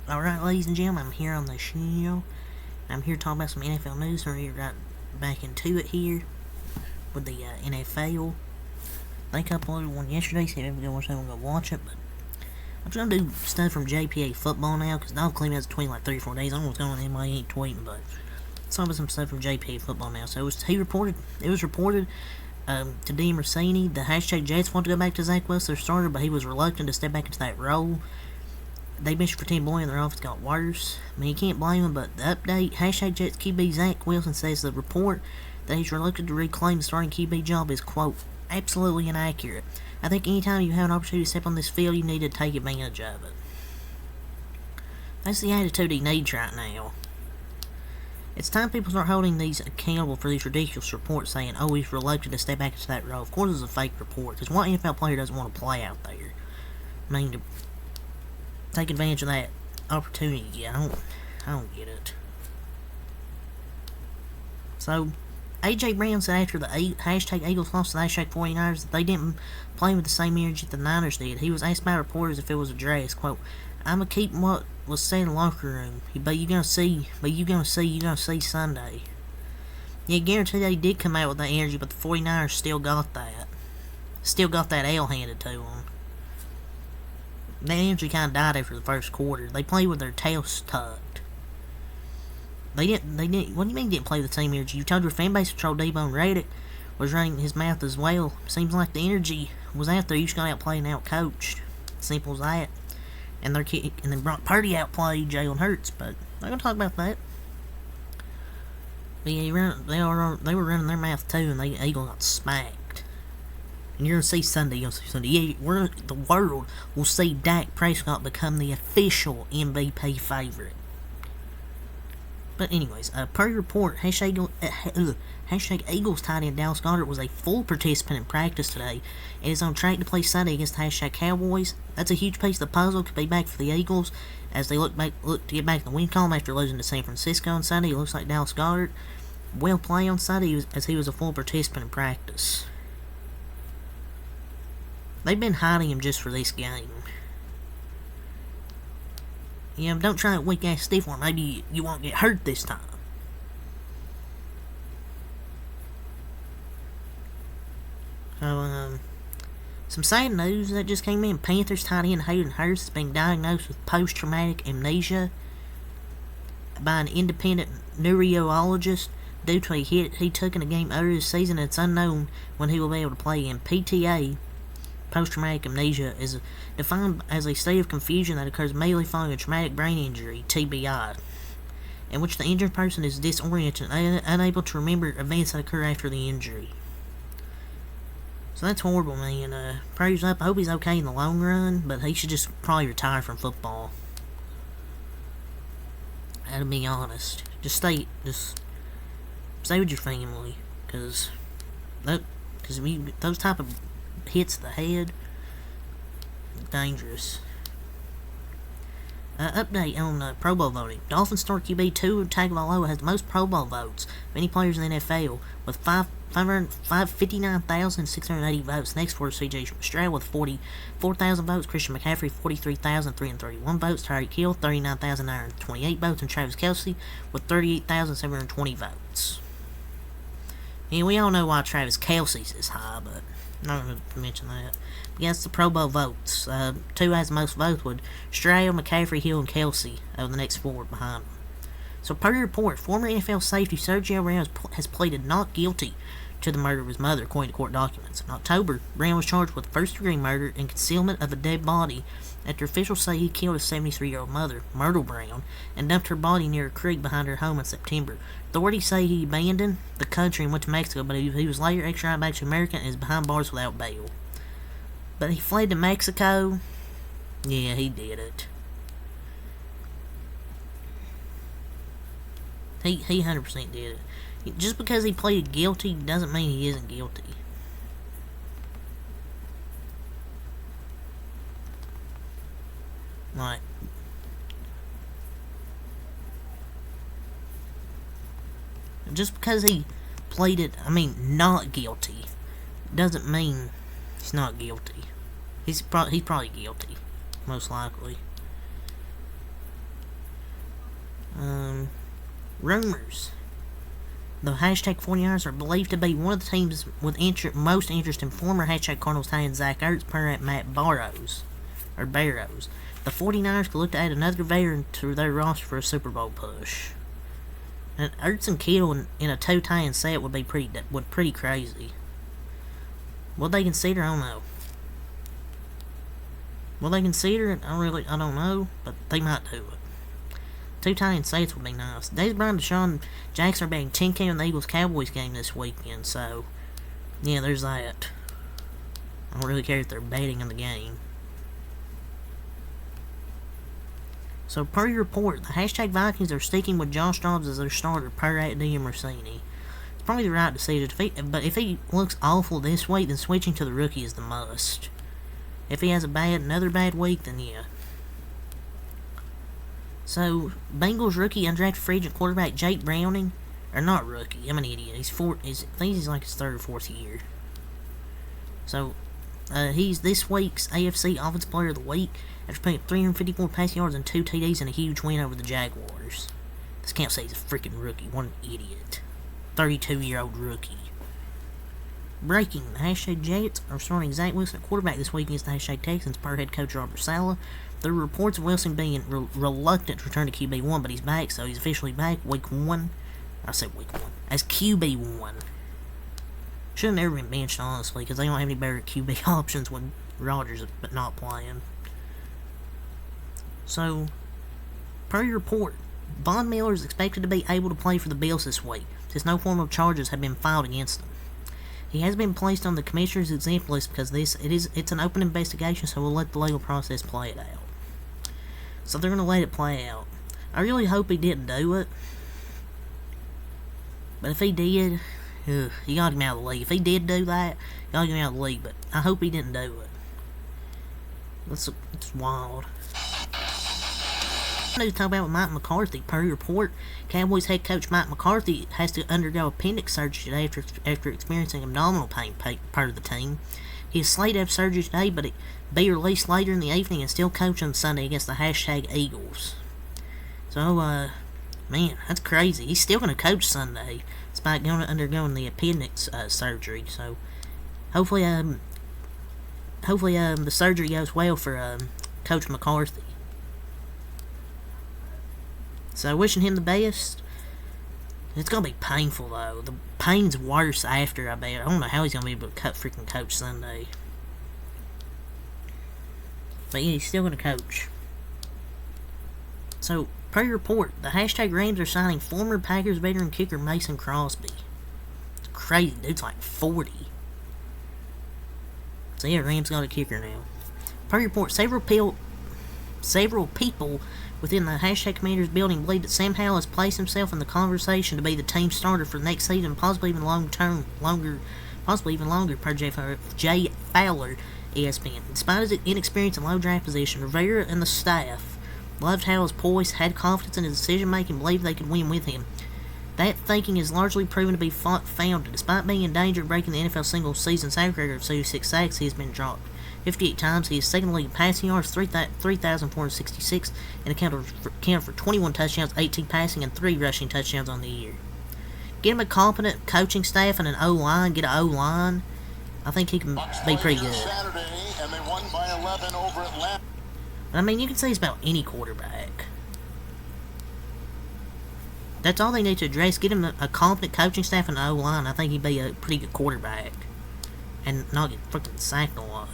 Alright, ladies and gentlemen, I'm here on the show. I'm here to talk about some NFL news. We're right back into it here with the NFL. I think I uploaded one yesterday, so if everybody wants to go watch it. But I'm just going to do stuff from JPA football now, because Donald Cleveland has tweeted like 3 or 4 days. I don't know what's going on, anybody ain't tweeting, but let's talk about some stuff from JPA football now. So it was reported to Dean Rossini, the hashtag Jets want to go back to Zach Wilson, their starter, but he was reluctant to step back into that role. They benched for Tim Boyd and their offense got worse. I mean, you can't blame them, but the update, hashtag Jets QB Zach Wilson says the report that he's reluctant to reclaim the starting QB job is, quote, absolutely inaccurate. I think anytime you have an opportunity to step on this field, you need to take advantage of it. That's the attitude he needs right now. It's time people start holding these accountable for these ridiculous reports saying, oh, he's reluctant to step back into that role. Of course it's a fake report, because what NFL player doesn't want to play out there? I mean, to take advantage of that opportunity, I don't get it. So, AJ Brown said after the hashtag Eagles lost to the hashtag 49ers that they didn't play with the same energy that the Niners did. He was asked by reporters if it was a dress, quote, I'm gonna keep what was said in the locker room, but you're gonna see Sunday. Yeah, guarantee they did come out with that energy, but the 49ers still got that L handed to them. That energy kind of died after the first quarter. They played with their tails tucked. They didn't, what do you mean didn't play with the same energy? You told your fan base control Debo and Reddick was running his mouth as well. Seems like the energy was out there. You just got outplayed and outcoached. Simple as that. And then Brock Purdy outplayed Jalen Hurts, but I'm gonna talk about that. But yeah, they were running their mouth too, and the Eagles got smacked. And you're gonna see Sunday. Yeah, the world will see Dak Prescott become the official MVP favorite. But anyways, per report, hashtag Eagles tight end Dallas Goedert was a full participant in practice today and is on track to play Sunday against the hashtag Cowboys. That's a huge piece of the puzzle to be back for the Eagles as they look to get back in the win column after losing to San Francisco on Sunday. It looks like Dallas Goedert will play on Sunday as he was a full participant in practice. They've been hiding him just for this game. Yeah, don't try a weak-ass stiff one. Maybe you won't get hurt this time. So, some sad news that just came in. Panthers tight end Hayden Hurst has been diagnosed with post-traumatic amnesia by an independent neurologist due to a hit he took in a game earlier this season. It's unknown when he will be able to play in. PTA, post-traumatic amnesia, is defined as a state of confusion that occurs immediately following a traumatic brain injury, TBI, in which the injured person is disoriented and unable to remember events that occur after the injury. So that's horrible, man. Prayers up. I hope he's okay in the long run, but he should just probably retire from football. To be honest, just stay with your family, because those type of hits to the head, dangerous. Update on Pro Bowl voting. Dolphins star QB Tua Tagovailoa has the most Pro Bowl votes of any players in the NFL with 59,680 votes. Next for C.J. Stroud with 44,000 votes. Christian McCaffrey 43,331 votes. Tyreek Hill 39,928 votes, and Travis Kelce with 38,720 votes. Yeah, we all know why Travis Kelce's is high, but I'm not going to mention that. Against the Pro Bowl votes, Tua has the most votes with Stroud, McCaffrey, Hill, and Kelce over the next four behind him. So, per report, former NFL safety Sergio Brown has pleaded not guilty to the murder of his mother, according to court documents. In October, Brown was charged with first-degree murder and concealment of a dead body after officials say he killed his 73-year-old mother, Myrtle Brown, and dumped her body near a creek behind her home in September. Authorities say he abandoned the country and went to Mexico, but he was later extradited back to America and is behind bars without bail. But he fled to Mexico? Yeah, he did it. He 100% did it. Just because he pleaded guilty doesn't mean he isn't guilty. Like, just because he pleaded, not guilty, doesn't mean he's not guilty. He's probably guilty, most likely. Rumors. The hashtag 49ers are believed to be one of the teams with most interest in former hashtag Cardinals tight end Zach Ertz, per at Matt Barrows. The 49ers could look to add another veteran to their roster for a Super Bowl push. And Ertz and Kittle in a two tight end set would be pretty crazy. What they consider, I don't know. Will they consider it? I don't know, but they might do it. Two tight end sets would be nice. Dez Bryant and Deshaun Jackson are betting 10K on the Eagles-Cowboys game this weekend, so yeah, there's that. I don't really care if they're betting on the game. So, per your report, the hashtag Vikings are sticking with Josh Dobbs as their starter, per at DM Rossini. It's probably the right decision, but if he looks awful this week, then switching to the rookie is the must. If he has another bad week, then yeah. So, Bengals rookie undrafted free agent quarterback Jake Browning, or not rookie, I'm an idiot. I think he's like his third or fourth year. So, he's this week's AFC Offensive Player of the Week after putting up 354 passing yards and 2 TDs in a huge win over the Jaguars. This can't say he's a freaking rookie. What an idiot. 32-year-old rookie. Breaking. The hashtag Jets are starting Zach Wilson at quarterback this week against the hashtag Texans, per head coach Robert Saleh. There are reports of Wilson being reluctant to return to QB1, but he's back, so he's officially back week 1. I said week 1. As QB1. Should have never been benched, honestly, because they don't have any better QB options with Rodgers but not playing. So, per your report, Von Miller is expected to be able to play for the Bills this week, since no formal charges have been filed against him. He has been placed on the commissioner's exempt list because it's an open investigation, so we'll let the legal process play it out. So they're going to let it play out. I really hope he didn't do it. But if he did, you got him out of the league. If he did do that, you got him out of the league. But I hope he didn't do it. It's wild. I need to talk about Mike McCarthy. Per report, Cowboys head coach Mike McCarthy has to undergo appendix surgery today after experiencing abdominal pain, per the team. He is slated to have surgery today, but be released later in the evening and still coach on Sunday against the hashtag Eagles. So, man, that's crazy. He's still going to coach Sunday, despite undergoing the appendix surgery. So, hopefully, the surgery goes well for Coach McCarthy. So, wishing him the best. It's going to be painful, though. The pain's worse after, I bet. I don't know how he's going to be able to freaking coach Sunday. But yeah, he's still going to coach. So, per report, the hashtag Rams are signing former Packers veteran kicker Mason Crosby. It's crazy. Dude's like 40. So yeah, Rams got a kicker now. Per report, several people within the hashtag Commanders building believe that Sam Howell has placed himself in the conversation to be the team starter for next season, possibly even longer, per Jay Fowler, ESPN. Despite his inexperience and low draft position, Rivera and the staff loved Howell's poise, had confidence in his decision-making, believed they could win with him. That thinking is largely proven to be founded. Despite being in danger of breaking the NFL single-season sack record of 76 sacks, he has been dropped 58 times. He is second league in passing yards, 3,466, and accounted for 21 touchdowns, 18 passing, and 3 rushing touchdowns on the year. Get him a competent coaching staff and an O-line. Get an O-line. I think he can be pretty good. But I mean, you can say it's about any quarterback. That's all they need to address. Get him a competent coaching staff and an O-line. I think he'd be a pretty good quarterback. And not get freaking sacked a lot.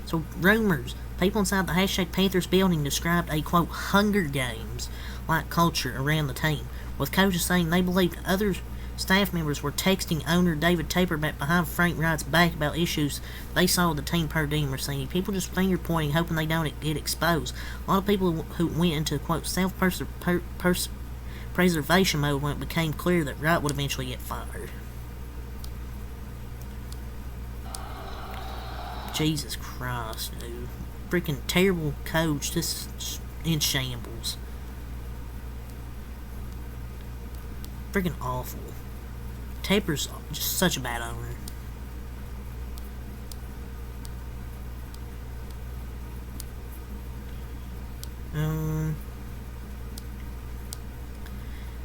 So, rumors. People inside the hashtag Panthers building described a, quote, Hunger Games-like culture around the team, with coaches saying they believed other staff members were texting owner David Tepper back behind Frank Wright's back about issues they saw with the team, per Dean Rossini. People just finger-pointing, hoping they don't get exposed. A lot of people who went into, quote, self-preservation mode when it became clear that Wright would eventually get fired. Jesus Christ, dude. Freaking terrible coach, just in shambles. Freaking awful. Tepper's just such a bad owner.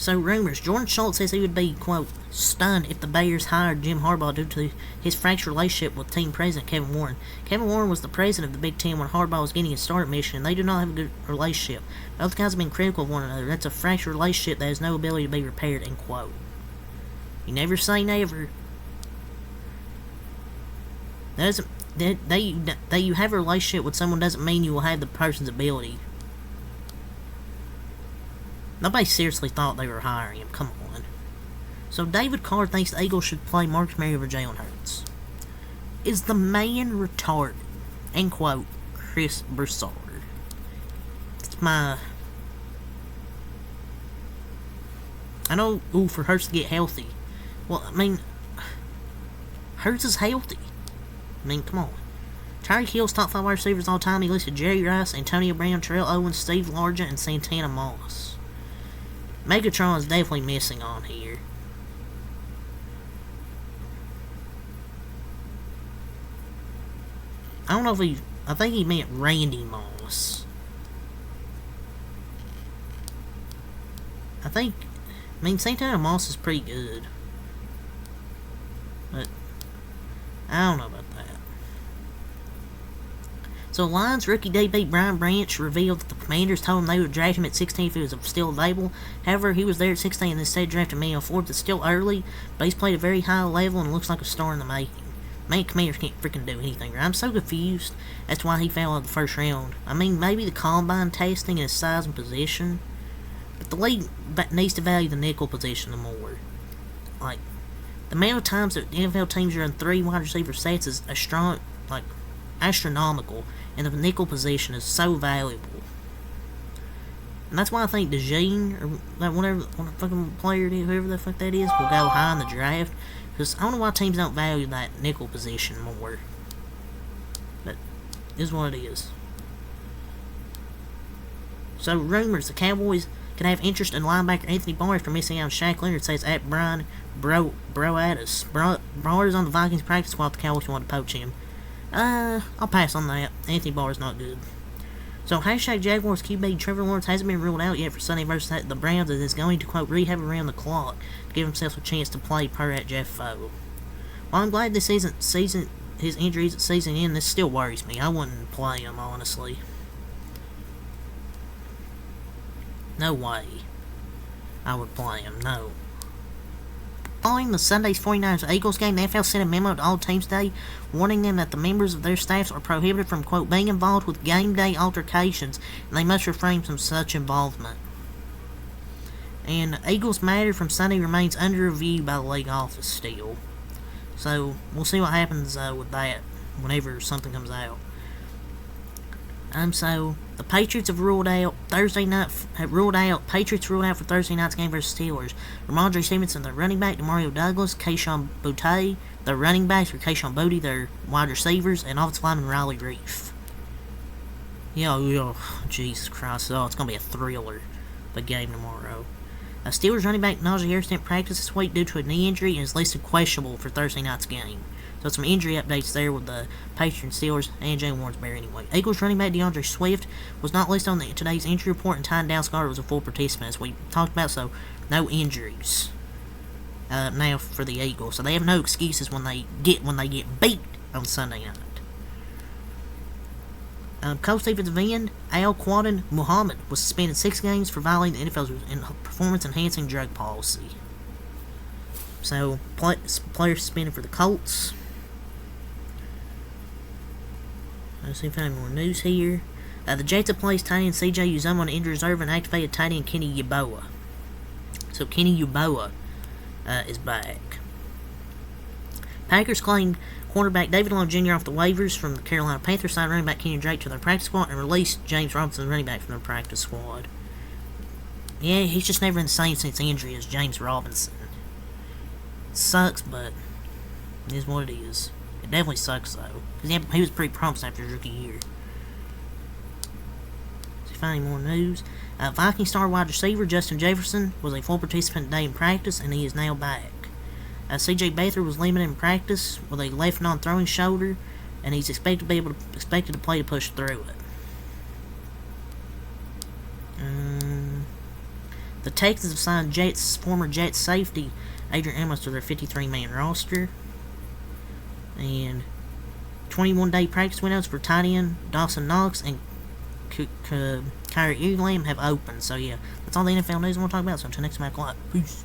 So, rumors. Jordan Schultz says he would be, quote, stunned if the Bears hired Jim Harbaugh due to his fractured relationship with team president Kevin Warren. Kevin Warren was the president of the Big Ten when Harbaugh was getting his start at Michigan, and they do not have a good relationship. Both guys have been critical of one another. That's a fractured relationship that has no ability to be repaired, end quote. You never say never. That you have a relationship with someone doesn't mean you will have the person's ability. Nobody seriously thought they were hiring him. Come on. So David Carr thinks the Eagles should play Marcus Mariota over Jalen Hurts. Is the man retarded? End quote. Chris Broussard. It's my... I know, for Hurts to get healthy. Well, I mean... Hurts is healthy. I mean, come on. Tyreek Hill's top 5 wide receivers all time. He listed Jerry Rice, Antonio Brown, Terrell Owens, Steve Largent, and Santana Moss. Megatron is definitely missing on here. I don't know if I think he meant Randy Moss. I mean, Santana Moss is pretty good. But, I don't know about that. So, Lions rookie DB Brian Branch revealed that the Commanders told him they would draft him at 16 if he was still available. However, he was there at 16 and instead drafted Manuel Forbes. It's still early, but he's played a very high level and looks like a star in the making. Man, Commanders can't freaking do anything. I'm so confused as to why he fell out of the first round. I mean, maybe the combine testing and his size and position, but the league needs to value the nickel position more. Like, the amount of times that NFL teams run 3 wide receiver sets is astronomical, and the nickel position is so valuable. And that's why I think DeJean, or whatever fucking player it is, whoever the fuck that is, will go high in the draft. Because I don't know why teams don't value that nickel position more. But it is what it is. So, rumors, the Cowboys can have interest in linebacker Anthony Barr after missing out on Shaq Leonard, says at Brian Broadus. Barr is on the Vikings practice squad. The Cowboys want to poach him. I'll pass on that. Anthony Barr is not good. So, Jaguars QB Trevor Lawrence hasn't been ruled out yet for Sunday versus the Browns, and is going to, quote, rehab around the clock to give himself a chance to play, per at Jeff Fogle. While I'm glad this season his injuries at season end, this still worries me. I wouldn't play him, honestly. No way I would play him, no. Following the Sunday's 49ers-Eagles game, the NFL sent a memo to all teams today warning them that the members of their staffs are prohibited from, quote, being involved with game day altercations, and they must refrain from such involvement. And Eagles matter from Sunday remains under review by the league office still. So, we'll see what happens with that whenever something comes out. So, the Patriots have ruled out Patriots ruled out for Thursday night's game versus Steelers. Ramondre Stevenson, their running back, Demario Douglas, Kayshon Boutte, their running backs, or Kayshon Boutte, their wide receivers, and offensive lineman Riley Reef. Jesus Christ, it's going to be a thriller, the game tomorrow. Steelers running back Najee Harris didn't practice this week due to a knee injury and is listed questionable for Thursday night's game. So some injury updates there with the Patriots, Steelers, and Jalen Warrensbury anyway. Eagles running back DeAndre Swift was not listed on today's injury report, and Ty Dallas Goedert was a full participant, as we talked about, so no injuries now for the Eagles. So they have no excuses when they get beat on Sunday night. Colts defensive end Al Quadin Muhammad was suspended 6 games for violating the NFL's performance-enhancing drug policy. So, player suspended for the Colts. Let's see if I have any more news here. The Jets have placed tight end CJ Uzomah on injured reserve and activated tight end Kenny Yeboah. So, Kenny Yeboah is back. Packers claimed cornerback David Long Jr. off the waivers from the Carolina Panthers, signed running back Kenyon Drake to their practice squad, and released James Robinson, running back, from their practice squad. Yeah, he's just never been the same since injury as James Robinson. It sucks, but it is what it is. It definitely sucks, though, because he was pretty promising after his rookie year. So, find any more news? Viking star wide receiver Justin Jefferson was a full participant today in practice, and he is now back. C.J. Beathard was limited in practice with a left non-throwing shoulder, and he's expected to play to push through it. The Texans have signed former Jets safety Adrian Amos to their 53-man roster. And 21-day practice windows for tight end Dawson Knox and Kyrie Elam have opened. So, yeah, that's all the NFL news I want to talk about. So, until next time, Peace.